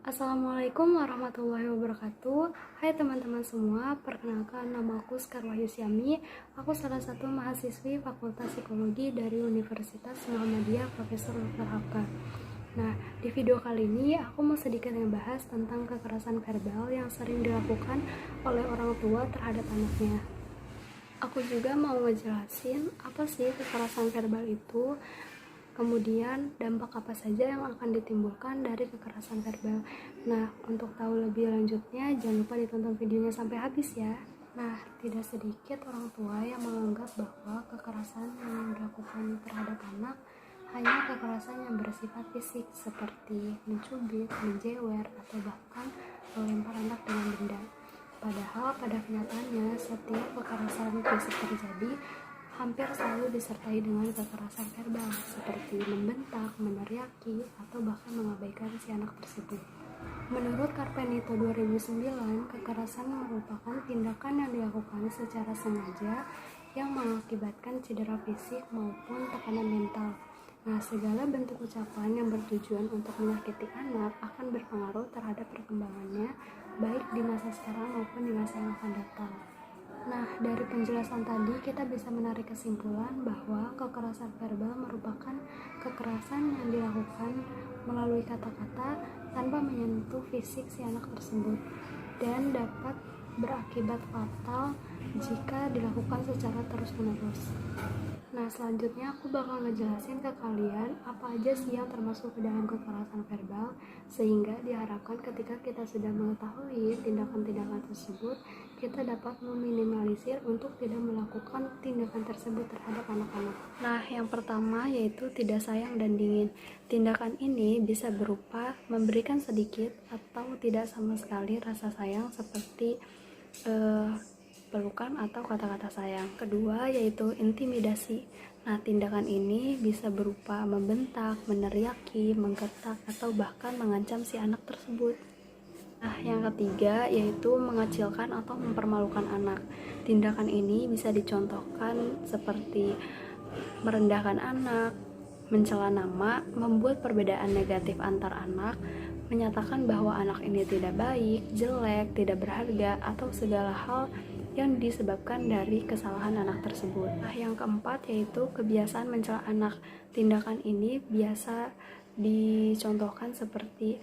Assalamualaikum warahmatullahi wabarakatuh. Hai teman-teman semua, perkenalkan nama aku Skarwahyu Syami. Aku salah satu mahasiswi Fakultas Psikologi dari Universitas Muhammadiyah Profesor Dr. Hamka. Nah, di video kali ini aku mau sedikit membahas tentang kekerasan verbal yang sering dilakukan oleh orang tua terhadap anaknya. Aku juga mau ngejelasin apa sih kekerasan verbal itu, kemudian dampak apa saja yang akan ditimbulkan dari kekerasan verbal. Nah, untuk tahu lebih lanjutnya, jangan lupa ditonton videonya sampai habis ya. Nah, tidak sedikit orang tua yang menganggap bahwa kekerasan yang dilakukan terhadap anak hanya kekerasan yang bersifat fisik seperti mencubit, menjewer, atau bahkan melempar anak dengan benda. Padahal pada kenyataannya setiap kekerasan fisik terjadi hampir selalu disertai dengan kekerasan verbal seperti membentak, meneriaki, atau bahkan mengabaikan si anak tersebut. Menurut Carpenito 2009, kekerasan merupakan tindakan yang dilakukan secara sengaja yang mengakibatkan cedera fisik maupun tekanan mental. Nah, segala bentuk ucapan yang bertujuan untuk menyakiti anak akan berpengaruh terhadap perkembangannya, baik di masa sekarang maupun di masa yang akan datang. Nah, dari penjelasan tadi kita bisa menarik kesimpulan bahwa kekerasan verbal merupakan kekerasan yang dilakukan melalui kata-kata tanpa menyentuh fisik si anak tersebut dan dapat berakibat fatal jika dilakukan secara terus-menerus. Nah, selanjutnya aku bakal ngejelasin ke kalian apa aja sih yang termasuk ke dalam kekerasan verbal, sehingga diharapkan ketika kita sudah mengetahui tindakan-tindakan tersebut, kita dapat meminimalisir untuk tidak melakukan tindakan tersebut terhadap anak-anak. Nah, yang pertama yaitu tidak sayang dan dingin. Tindakan ini bisa berupa memberikan sedikit atau tidak sama sekali rasa sayang seperti pelukan atau kata-kata sayang. Kedua yaitu intimidasi. Nah, tindakan ini bisa berupa membentak, meneriaki, menggertak, atau bahkan mengancam si anak tersebut. Nah, yang ketiga yaitu mengecilkan atau mempermalukan anak. Tindakan ini bisa dicontohkan seperti merendahkan anak, mencela nama, membuat perbedaan negatif antar anak, menyatakan bahwa anak ini tidak baik, jelek, tidak berharga, atau segala hal yang disebabkan dari kesalahan anak tersebut. Nah, yang keempat yaitu kebiasaan mencela anak. Tindakan ini biasa dicontohkan seperti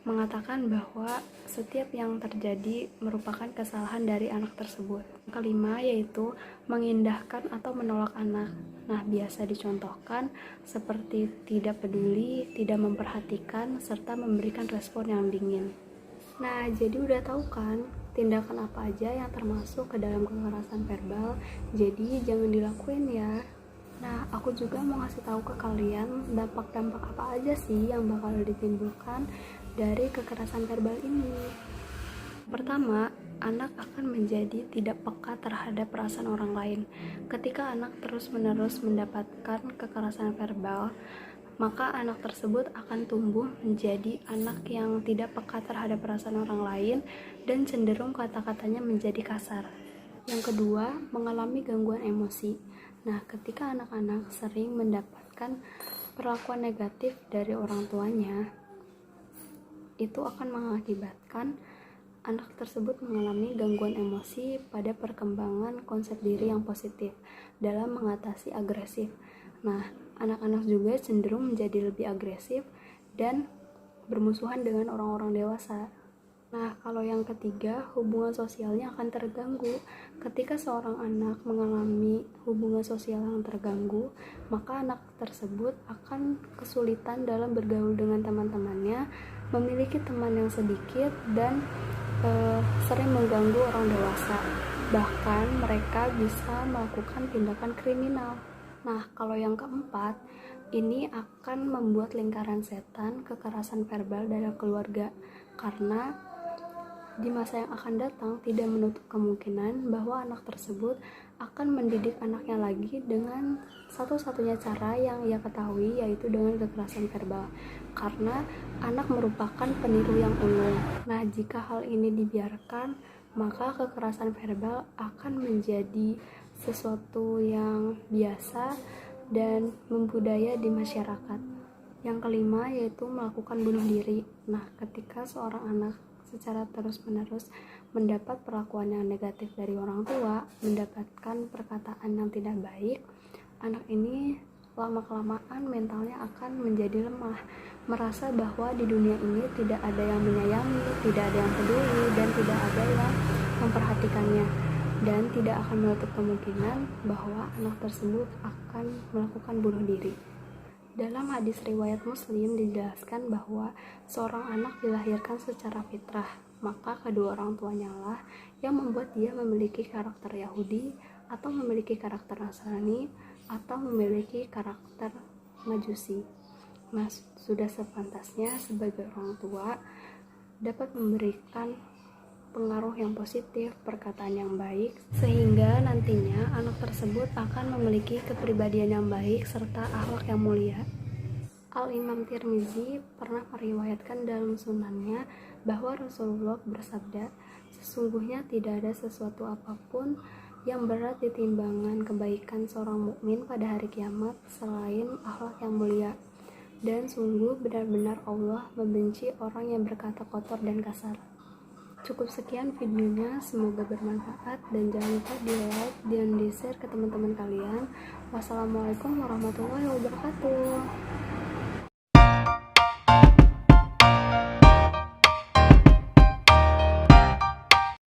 mengatakan bahwa setiap yang terjadi merupakan kesalahan dari anak tersebut. Kelima yaitu mengindahkan atau menolak anak. Nah, biasa dicontohkan seperti tidak peduli, tidak memperhatikan, serta memberikan respon yang dingin. Nah, jadi udah tahu kan tindakan apa aja yang termasuk ke dalam kekerasan verbal, jadi jangan dilakuin ya. Nah, aku juga mau ngasih tahu ke kalian dampak-dampak apa aja sih yang bakal ditimbulkan dari kekerasan verbal ini. Pertama, anak akan menjadi tidak peka terhadap perasaan orang lain. Ketika anak terus-menerus mendapatkan kekerasan verbal, maka anak tersebut akan tumbuh menjadi anak yang tidak peka terhadap perasaan orang lain dan cenderung kata-katanya menjadi kasar. Yang kedua, mengalami gangguan emosi. Nah, ketika anak-anak sering mendapatkan perlakuan negatif dari orang tuanya, itu akan mengakibatkan anak tersebut mengalami gangguan emosi pada perkembangan konsep diri yang positif dalam mengatasi agresif. Nah, anak-anak juga cenderung menjadi lebih agresif dan bermusuhan dengan orang-orang dewasa. Nah, kalau yang ketiga, hubungan sosialnya akan terganggu. Ketika seorang anak mengalami hubungan sosial yang terganggu, maka anak tersebut akan kesulitan dalam bergaul dengan teman-temannya, memiliki teman yang sedikit, dan sering mengganggu orang dewasa. Bahkan mereka bisa melakukan tindakan kriminal. Nah, kalau yang keempat, ini akan membuat lingkaran setan kekerasan verbal dalam keluarga, karena di masa yang akan datang tidak menutup kemungkinan bahwa anak tersebut akan mendidik anaknya lagi dengan satu-satunya cara yang ia ketahui, yaitu dengan kekerasan verbal, karena anak merupakan peniru yang unggul. Nah, jika hal ini dibiarkan, maka kekerasan verbal akan menjadi sesuatu yang biasa dan membudaya di masyarakat. Yang kelima yaitu melakukan bunuh diri. Nah, ketika seorang anak secara terus-menerus mendapat perlakuan yang negatif dari orang tua, mendapatkan perkataan yang tidak baik, anak ini lama-kelamaan mentalnya akan menjadi lemah, merasa bahwa di dunia ini tidak ada yang menyayangi, tidak ada yang peduli, dan tidak ada yang memperhatikannya, dan tidak akan menutup kemungkinan bahwa anak tersebut akan melakukan bunuh diri. Dalam hadis riwayat Muslim dijelaskan bahwa seorang anak dilahirkan secara fitrah, maka kedua orang tuanya lah yang membuat dia memiliki karakter Yahudi atau memiliki karakter Nasrani atau memiliki karakter Majusi. Nah, sudah sepantasnya sebagai orang tua dapat memberikan pengaruh yang positif, perkataan yang baik, sehingga nantinya anak tersebut akan memiliki kepribadian yang baik serta akhlak yang mulia. Al-Imam Tirmizi pernah meriwayatkan dalam sunannya bahwa Rasulullah bersabda, sesungguhnya tidak ada sesuatu apapun yang berat di timbangan kebaikan seorang mukmin pada hari kiamat selain akhlak yang mulia. Dan sungguh benar-benar Allah membenci orang yang berkata kotor dan kasar. Cukup sekian videonya, semoga bermanfaat dan jangan lupa di like dan di share ke teman-teman kalian. Wassalamualaikum warahmatullahi wabarakatuh.